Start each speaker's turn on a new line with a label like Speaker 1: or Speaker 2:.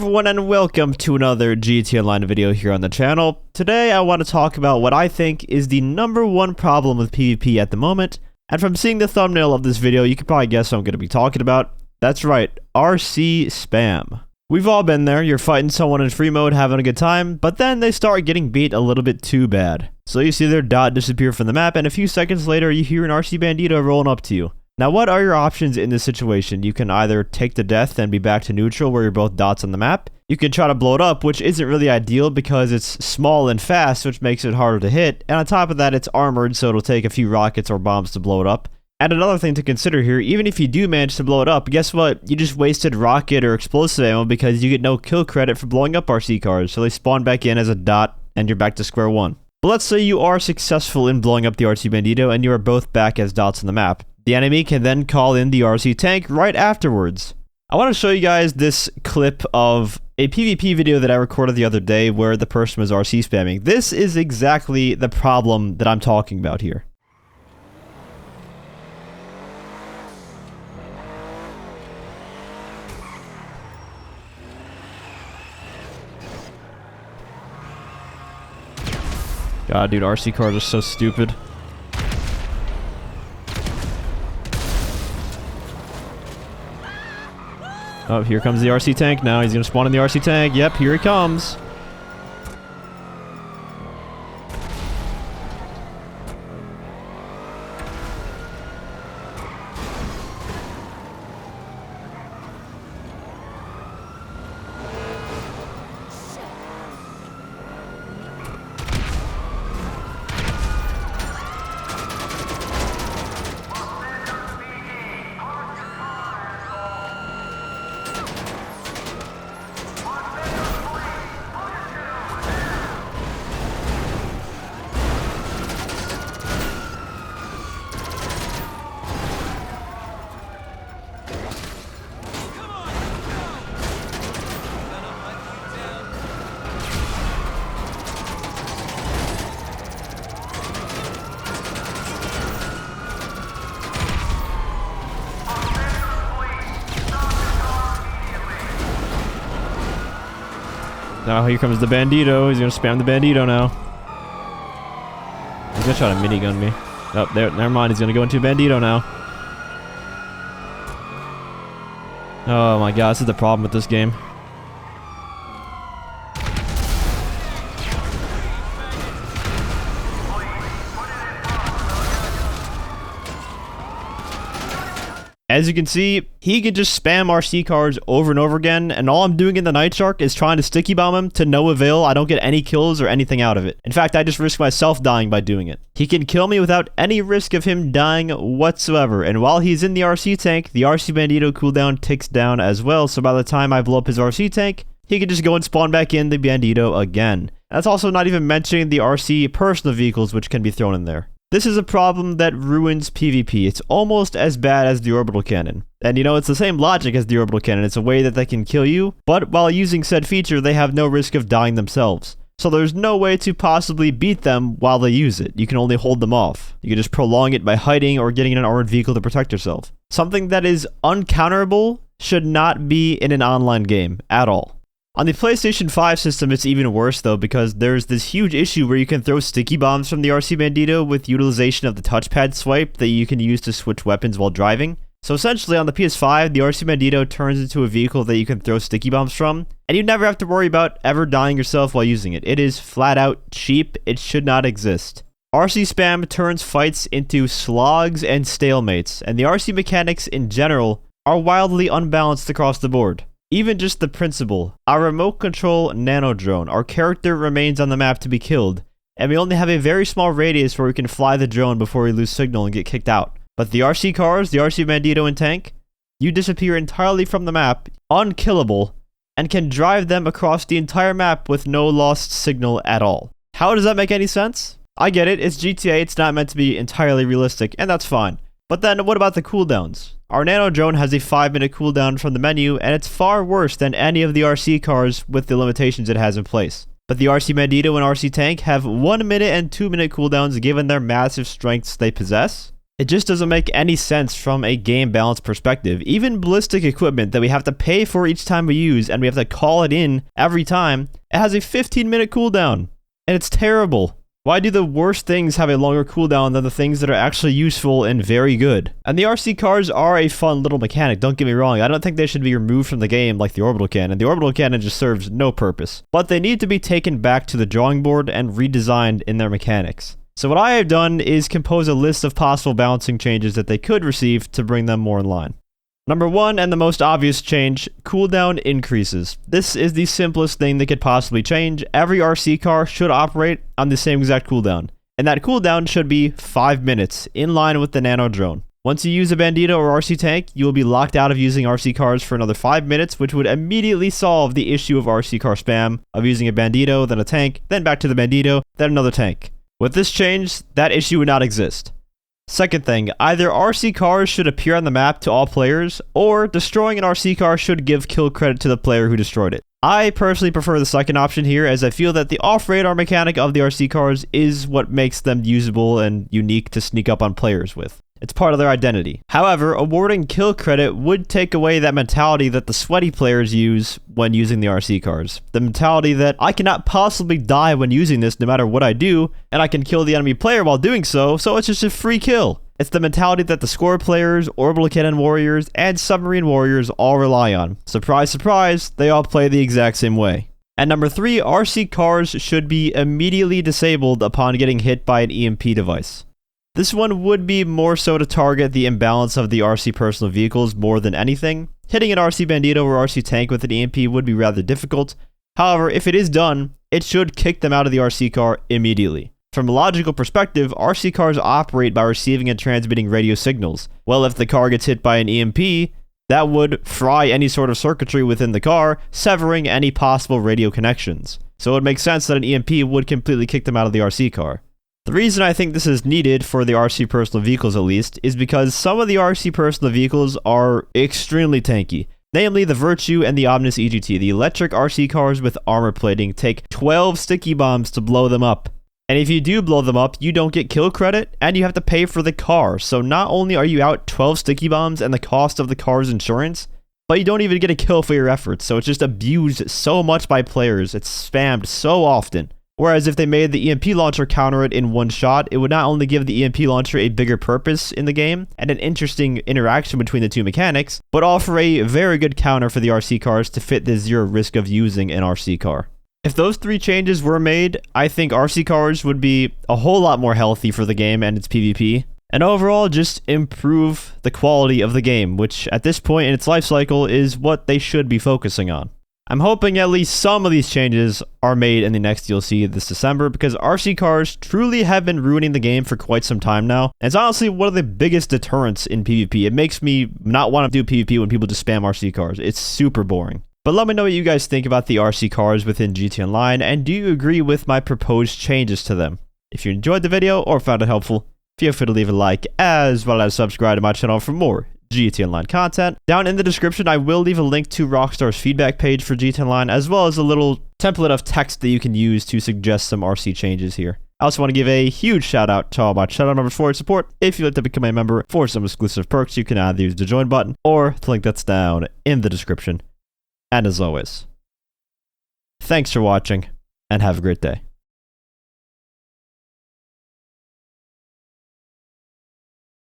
Speaker 1: everyone, and welcome to another GTA Online video here on the channel. Today I want to talk about what I think is the #1 problem with PvP at the moment, and from seeing the thumbnail of this video you can probably guess what I'm going to be talking about. That's right, RC spam. We've all been there. You're fighting someone in free mode, having a good time, but then they start getting beat a little bit too bad. So you see their dot disappear from the map, and a few seconds later you hear an RC Bandito rolling up to you. Now, what are your options in this situation? You can either take the death and be back to neutral where you're both dots on the map. You can try to blow it up, which isn't really ideal because it's small and fast, which makes it harder to hit. And on top of that, it's armored, so it'll take a few rockets or bombs to blow it up. And another thing to consider here, even if you do manage to blow it up, guess what? You just wasted rocket or explosive ammo because you get no kill credit for blowing up RC cars, so they spawn back in as a dot and you're back to square one. But let's say you are successful in blowing up the RC Bandito and you are both back as dots on the map. The enemy can then call in the RC tank right afterwards. I want to show you guys this clip of a PvP video that I recorded the other day where the person was RC spamming. This is exactly the problem that I'm talking about here. God, dude, RC cars are so stupid. Oh, here comes the RC tank now. He's gonna spawn in the RC tank. Yep, here he comes. Now here comes the Bandito. He's gonna spam the Bandito now. He's gonna try to minigun me. Oh, there. Never mind. He's gonna go into Bandito now. Oh my god, this is the problem with this game. As you can see, he can just spam RC cars over and over again, and all I'm doing in the Night Shark is trying to sticky bomb him to no avail. I don't get any kills or anything out of it. In fact, I just risk myself dying by doing it. He can kill me without any risk of him dying whatsoever, and while he's in the RC tank, the RC Bandito cooldown ticks down as well, so by the time I blow up his RC tank, he can just go and spawn back in the Bandito again. That's also not even mentioning the RC personal vehicles which can be thrown in there. This is a problem that ruins PvP. It's almost as bad as the orbital cannon. And you know, it's the same logic as the orbital cannon. It's a way that they can kill you, but while using said feature, they have no risk of dying themselves. So there's no way to possibly beat them while they use it. You can only hold them off. You can just prolong it by hiding or getting in an armored vehicle to protect yourself. Something that is uncounterable should not be in an online game at all. On the PlayStation 5 system, it's even worse though, because there's this huge issue where you can throw sticky bombs from the RC Bandito with utilization of the touchpad swipe that you can use to switch weapons while driving. So essentially on the PS5, the RC Bandito turns into a vehicle that you can throw sticky bombs from, and you never have to worry about ever dying yourself while using it. It is flat out cheap. It should not exist. RC spam turns fights into slogs and stalemates, and the RC mechanics in general are wildly unbalanced across the board. Even just the principle, our remote control nano drone, our character remains on the map to be killed, and we only have a very small radius where we can fly the drone before we lose signal and get kicked out. But the RC cars, the RC Bandito and tank, you disappear entirely from the map, unkillable, and can drive them across the entire map with no lost signal at all. How does that make any sense? I get it, it's GTA, it's not meant to be entirely realistic, and that's fine. But then what about the cooldowns? Our nano drone has a 5-minute cooldown from the menu, and it's far worse than any of the RC cars with the limitations it has in place. But the RC Bandito and RC Tank have 1 minute and 2 minute cooldowns given their massive strengths they possess. It just doesn't make any sense from a game balance perspective. Even ballistic equipment that we have to pay for each time we use and we have to call it in every time, it has a 15-minute cooldown. And it's terrible. Why do the worst things have a longer cooldown than the things that are actually useful and very good? And the RC cars are a fun little mechanic, don't get me wrong. I don't think they should be removed from the game like the orbital cannon. The orbital cannon just serves no purpose. But they need to be taken back to the drawing board and redesigned in their mechanics. So what I have done is compose a list of possible balancing changes that they could receive to bring them more in line. Number 1, and the most obvious change, cooldown increases. This is the simplest thing they could possibly change. Every RC car should operate on the same exact cooldown. And that cooldown should be 5 minutes, in line with the nano drone. Once you use a Bandito or RC tank, you will be locked out of using RC cars for another 5 minutes, which would immediately solve the issue of RC car spam, of using a Bandito, then a tank, then back to the Bandito, then another tank. With this change, that issue would not exist. Second thing, either RC cars should appear on the map to all players, or destroying an RC car should give kill credit to the player who destroyed it. I personally prefer the second option here, as I feel that the off-radar mechanic of the RC cars is what makes them usable and unique to sneak up on players with. It's part of their identity. However, awarding kill credit would take away that mentality that the sweaty players use when using the RC cars. The mentality that I cannot possibly die when using this no matter what I do, and I can kill the enemy player while doing so, so it's just a free kill. It's the mentality that the score players, orbital cannon warriors, and submarine warriors all rely on. Surprise, surprise, they all play the exact same way. And number 3, RC cars should be immediately disabled upon getting hit by an EMP device. This one would be more so to target the imbalance of the RC personal vehicles more than anything. Hitting an RC Bandito or RC tank with an EMP would be rather difficult. However, if it is done, it should kick them out of the RC car immediately. From a logical perspective, RC cars operate by receiving and transmitting radio signals. Well, if the car gets hit by an EMP, that would fry any sort of circuitry within the car, severing any possible radio connections. So it would make sense that an EMP would completely kick them out of the RC car. The reason I think this is needed for the RC personal vehicles at least is because some of the RC personal vehicles are extremely tanky. Namely the Virtue and the Omnis EGT. The electric RC cars with armor plating take 12 sticky bombs to blow them up. And if you do blow them up, you don't get kill credit and you have to pay for the car. So not only are you out 12 sticky bombs and the cost of the car's insurance, but you don't even get a kill for your efforts. So it's just abused so much by players. It's spammed so often. Whereas if they made the EMP Launcher counter it in one shot, it would not only give the EMP Launcher a bigger purpose in the game and an interesting interaction between the two mechanics, but offer a very good counter for the RC cars to fit the zero risk of using an RC car. If those 3 changes were made, I think RC cars would be a whole lot more healthy for the game and its PvP, and overall just improve the quality of the game, which at this point in its life cycle is what they should be focusing on. I'm hoping at least some of these changes are made in the next DLC this December, because RC cars truly have been ruining the game for quite some time now. And it's honestly one of the biggest deterrents in PvP. It makes me not want to do PvP when people just spam RC cars. It's super boring. But let me know what you guys think about the RC cars within GT Online, and do you agree with my proposed changes to them? If you enjoyed the video or found it helpful, feel free to leave a like, as well as subscribe to my channel for more GT Online content. Down in the description, I will leave a link to Rockstar's feedback page for GT Online, as well as a little template of text that you can use to suggest some RC changes here. I also want to give a huge shout out to all my channel members for your support. If you'd like to become a member for some exclusive perks, you can either use the join button or the link that's down in the description. And as always, thanks for watching and have a great day.